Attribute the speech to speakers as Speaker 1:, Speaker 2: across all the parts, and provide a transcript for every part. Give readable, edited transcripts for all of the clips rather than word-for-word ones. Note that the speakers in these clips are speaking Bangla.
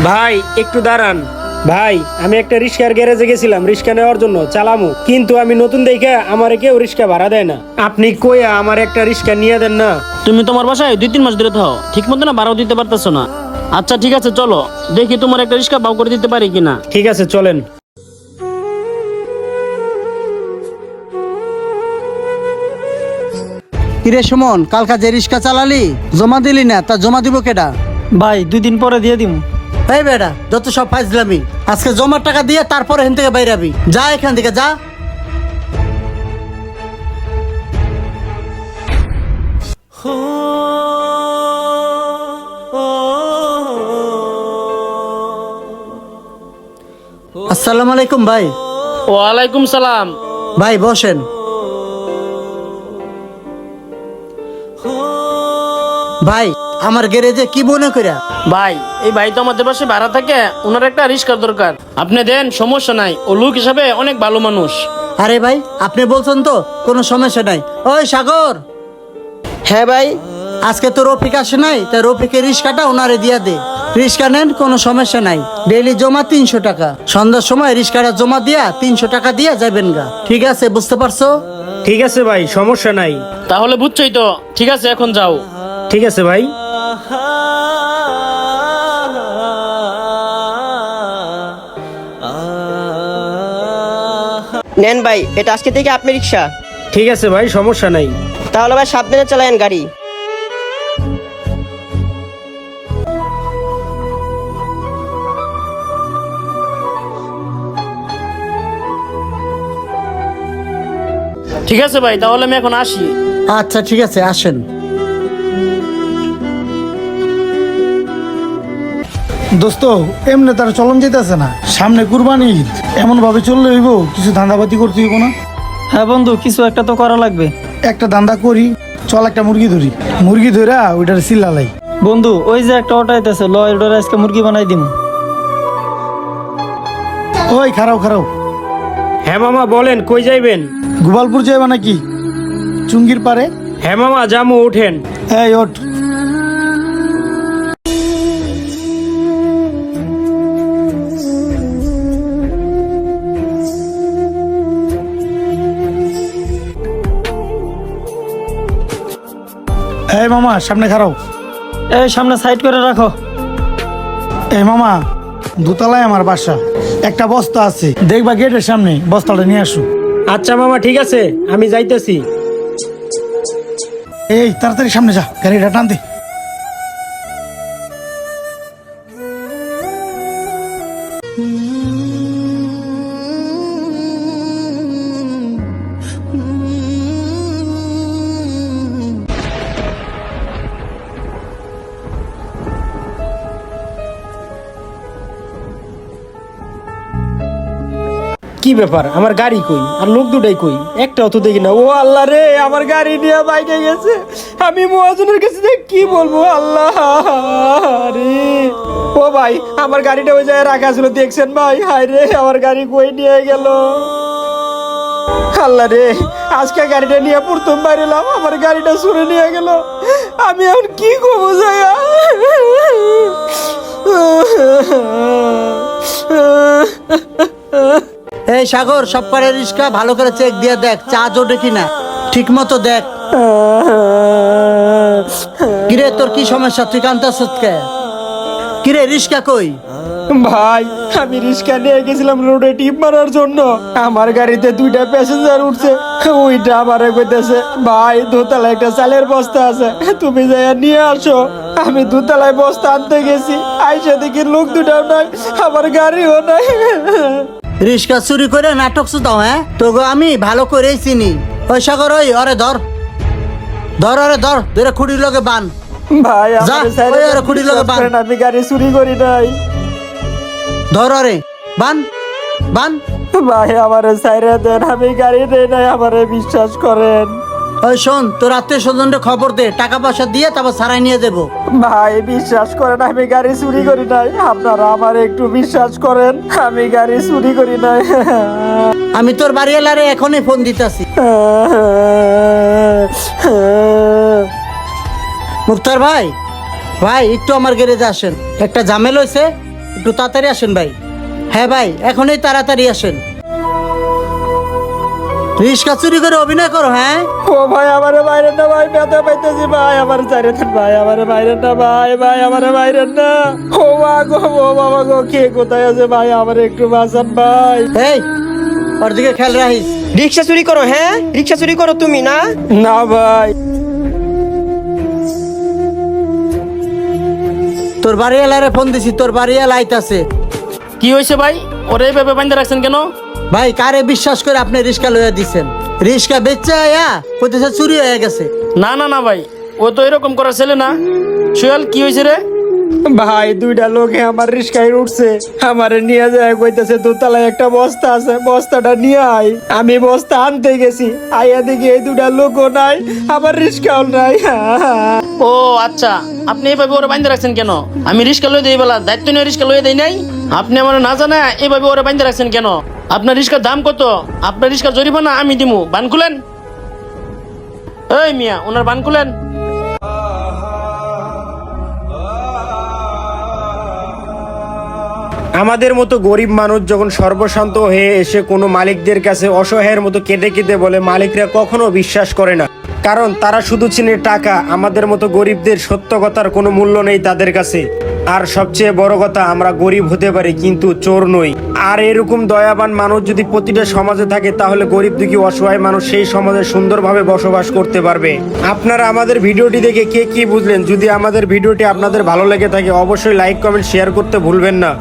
Speaker 1: ভাই একটু দাঁড়ান। ভাই আমি একটা রিক্সার গ্যারেজে গেছিলাম রিক্সা নেওয়ার জন্য চালামু, কিন্তু আমি নতুন দেখে আমার কেউ রিক্সা ভাড়া দেয় না। আপনি কইয়া আমার একটা রিক্সা নিয়ে দেন না।
Speaker 2: তুমি তোমার বাসায় 2-3 মাস ধরে থাও, ঠিক মতো না ভাড়াও দিতে পারতেছো না। আচ্ছা ঠিক আছে, চলো দেখি তোমার একটা রিক্সা বাউ করে দিতে পারি কিনা।
Speaker 1: ঠিক আছে চলেন।
Speaker 3: কিরে সুমন, কালকা যে রিক্সা চালালি জমা দিলি না, তা জমা দিব কেডা?
Speaker 4: ভাই 2 দিন পরে দিয়ে দিম।
Speaker 3: এই বেটা যত সব ফাইজলামি, আজকে জমার টাকা দিয়ে তারপরে এখান থেকে বাইরাবি। যা এখান থেকে যা। আসসালামু আলাইকুম ভাই।
Speaker 2: ওয়ালাইকুম সালাম।
Speaker 3: ভাই বসেন। ভাই আমার গ্যারেজে কি মনে কইরা?
Speaker 2: ভাই এই ভাই তো আমাদের পাশে ভাড়া থাকে, ওনার একটা রিক্সার দরকার। আপনি দেন, সমস্যা নাই, ও লোক হিসাবে অনেক ভালো মানুষ।
Speaker 3: আরে ভাই আপনি বলছেন তো কোনো সমস্যা নাই। ওই সাগর।
Speaker 5: হ্যাঁ ভাই।
Speaker 3: আজকে তো রফিক আসে নাই, তাই রফিকের রিক্সাটা ওনারে দিয়া দে। রিক্সা নেন, কোনো সমস্যা নাই। ডেইলি জমা 300 টাকা। সন্ধ্যার সময় রিক্সাটা জমা দিয়া 300 টাকা দিয়া যাবেন গা। ঠিক আছে, বুঝতে পারছো?
Speaker 1: ঠিক আছে ভাই, সমস্যা নাই।
Speaker 2: তাহলে বুঝছোই তো, ঠিক আছে এখন যাও।
Speaker 1: ঠিক আছে ভাই।
Speaker 5: নেন ভাই, এটা আজকে থেকে আপনি রিক্সা।
Speaker 1: ঠিক আছে ভাই, সমস্যা নাই।
Speaker 5: তাহলে ভাই সাবধানে চালায়েন গাড়ি।
Speaker 2: ঠিক আছে ভাই, তাহলে আমি এখন আসি।
Speaker 3: আচ্ছা ঠিক আছে, আসেন।
Speaker 6: দোস্ত, এমনি তার চলন যেতেছে না, সামনে কুরবানি ঈদ, এমন ভাবে চললে হইব, কিছু ধান্দাবাতি করতে হইব না?
Speaker 4: হ্যাঁ বন্ধু, কিছু একটা তো করা লাগবে।
Speaker 6: একটা ধান্দা করি, চল একটা মুরগি ধরি। মুরগি ধরা ওইটার সিল্লালাই।
Speaker 4: বন্ধু ওই যে একটা অটো আইতেছে, লয় ওটার আজকে মুরগি বানাই দিম।
Speaker 6: ওই খারাও খারাও,
Speaker 1: হ্যাঁ মামা বলেন, কই যাইবেন?
Speaker 6: গোপালপুর যাইবা নাকি? চুঙ্গির পারে।
Speaker 1: হ্যাঁ মামা জামু, উঠেন।
Speaker 6: এই ওঠ। এই মামা সামনে খারাও।
Speaker 4: এই সামনে সাইড করে রাখো।
Speaker 6: এই মামা, দোতলায় আমার বাসা, একটা বস্তা আছে, দেখবা গেটের সামনে, বস্তাটা নিয়ে আসো।
Speaker 1: আচ্ছা মামা ঠিক আছে, আমি যাইতেছি।
Speaker 6: এই তাড়াতাড়ি সামনে যা, গাড়িটা টান দে।
Speaker 1: কি ব্যাপার, আমার গাড়ি কই আর লোক দুটাই কই? একটা অত দেখি না। ও আল্লাহ রে, আমার গাড়ি নিয়ে বাইকে গেছে। আমি মহাজনের কাছে যে কি বলবো, আল্লাহ রে। ও ভাই, আমার গাড়িটা ওই জায়গায় রাখা ছিল, দেখছেন ভাই? হায় রে, আমার গাড়ি কই নিয়ে গেল। আল্লাহ রে, আজকে গাড়িটা নিয়ে প্রথম বাইরে এলাম, আমার গাড়িটা ছুড়ে নিয়ে গেল। আমি এখন কি করবো জায়গা?
Speaker 3: এই সাগর, সব পারে রিক্সা ভালো করে চেক দিয়ে দেখ, চার্জ ওঠে কিনা ঠিক মতো দেখ। কিরে তোর কি সমস্যা, তুই কান্তাছিস কে? কিরে রিক্সা কই?
Speaker 1: ভাই আমি রিক্সা নিয়ে গেছিলাম রোডে টিপ মারার জন্য, আমার গাড়িতে 2টা প্যাসেঞ্জার উঠছে। ওইটা আমারে কইতেছে, ভাই দোতলায় একটা চালের বস্তা আছে, তুমি যাইয়া নিয়ে আসো। আমি দোতলায় বস্তা আনতে গেছি, আইসা দেখি লোক দুটাও নাই, আমার গাড়িও নাই।
Speaker 3: রিক্সা চুরি করে নাটক শুধাও? হ্যাঁ তোকে আমি ভালো করেই চিনি। ওই সাগর, ওই অরে ধর ধর, অরে ধর, ধরে খুঁড়ির লগে বান।
Speaker 1: ভাই
Speaker 3: যা,
Speaker 1: আমার সাইডে
Speaker 3: ওই আরে খুঁড়ির লগে বান।
Speaker 1: আমি গাড়ি চুরি করি নাই।
Speaker 3: ধর অরে বান বান।
Speaker 1: ভাই আমার সাইডে দেন, আমি গাড়ি দেই নাই, আমারে বিশ্বাস করেন।
Speaker 3: ওই শোন, তোর আত্মীয় স্বজনকে খবর দে, টাকা পয়সা দিয়ে তারপর সারাই নিয়ে দেবো।
Speaker 1: ভাই বিশ্বাস করেন, আমি গাড়ি চুরি করি নাই, আপনারা আমার একটু বিশ্বাস করেন, আমি গাড়ি চুরি করি নাই।
Speaker 3: আমি তোর বাড়ি এলারে এখনই ফোন দিতেছি। মুক্তার ভাই, ভাই একটু আমার গ্যারেজে আসেন, একটা ঝামেলা হয়েছে, একটু তাড়াতাড়ি আসেন ভাই। হ্যাঁ ভাই, এখনই তাড়াতাড়ি আসেন। রিক্সা চুরি করে অভিনয় করো, হ্যাঁ?
Speaker 1: ও ভাই আমারে বাইরে না ভাই, ব্যথা পাইতেছি ভাই, আমার চাইরে দেন ভাই, আমারে বাইরে না ভাই, ভাই আমারে বাইরে না। ও মা গো, ও বাবা গো, কে কোথায় আছে ভাই, আমারে একটু বাঁচান ভাই।
Speaker 3: এই, ওর দিকে খেয়াল রাখিস।
Speaker 5: রিক্সা চুরি করো? হ্যাঁ, রিক্সা চুরি করো তুমি না?
Speaker 1: না ভাই।
Speaker 3: তোর বাড়িওয়ালারে ফোন দিছি, তোর বাড়িওয়ালা আইতাছে।
Speaker 2: কি হয়েছে ভাই? ওরে এইভাবে বান্ধা রাখছেন কেন?
Speaker 3: ভাই, কারে বিশ্বাস করে আপনি রিক্সা লইয়া দিছেন? রিক্সা বেচে আয়া কইতেছে চুরি হয়ে গেছে।
Speaker 2: না না না ভাই, ও তো এরকম করার ছেলে না। সোহেল, কি হয়েছে রে?
Speaker 1: ভাই, দুইটা লোকে আমার রিস্কায় উঠছে, আমারে নিয়ে যায়, কইতেছে দোতলায় একটা বস্তা আছে, বস্তাটা নিয়ে আয়। আমি বস্তা আনতে গেছি, আইয়া দেখি এই দুটা লোকও নাই, আমার রিস্কাও নাই।
Speaker 2: ও আচ্ছা, আপনি এইভাবে ওরে বান্ধা রাখছেন কেন? আমি রিস্কা লয়ে দেই বলা, দায়িত্ব নিয়ে রিস্কা লয়ে দেই নাই? আপনি আমার না জানা এইভাবে ওরে বান্ধা রাখছেন কেন? আপনার রিস্কার দাম কত? আপনার রিস্কার জরিমানা আমি দিমু। বান খুলেন। এই মিয়া, ওনার বান খুলেন।
Speaker 7: আমাদের মতো গরিব মানুষ যখন সর্বশান্ত হয়ে এসে কোনো মালিকদের কাছে অসহায়ের মতো কেঁদে কেঁদে বলে, মালিকরা কখনো বিশ্বাস করে না, কারণ তারা শুধু চিনে টাকা। আমাদের মতো গরিবদের সত্য কথার কোনো মূল্য নেই তাদের কাছে। আর সবচেয়ে বড় কথা, আমরা গরিব হতে পারি কিন্তু চোর নই। আর এরকম দয়াবান মানুষ যদি প্রতিটা সমাজে থাকে, তাহলে গরিব দুঃখী অসহায় মানুষ সেই সমাজে সুন্দরভাবে বসবাস করতে পারবে। আপনারা আমাদের ভিডিওটি দেখে কে কি বুঝলেন? যদি আমাদের ভিডিওটি আপনাদের ভালো লেগে থাকে, অবশ্যই লাইক কমেন্ট শেয়ার করতে ভুলবেন না।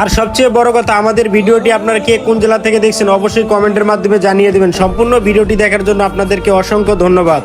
Speaker 7: আর সবচেয়ে বড় কথা, আমাদের ভিডিওটি আপনারা কে কোন জেলা থেকে দেখছেন অবশ্যই কমেন্টের মাধ্যমে জানিয়ে দেবেন। সম্পূর্ণ ভিডিওটি দেখার জন্য আপনাদেরকে অসংখ্য ধন্যবাদ।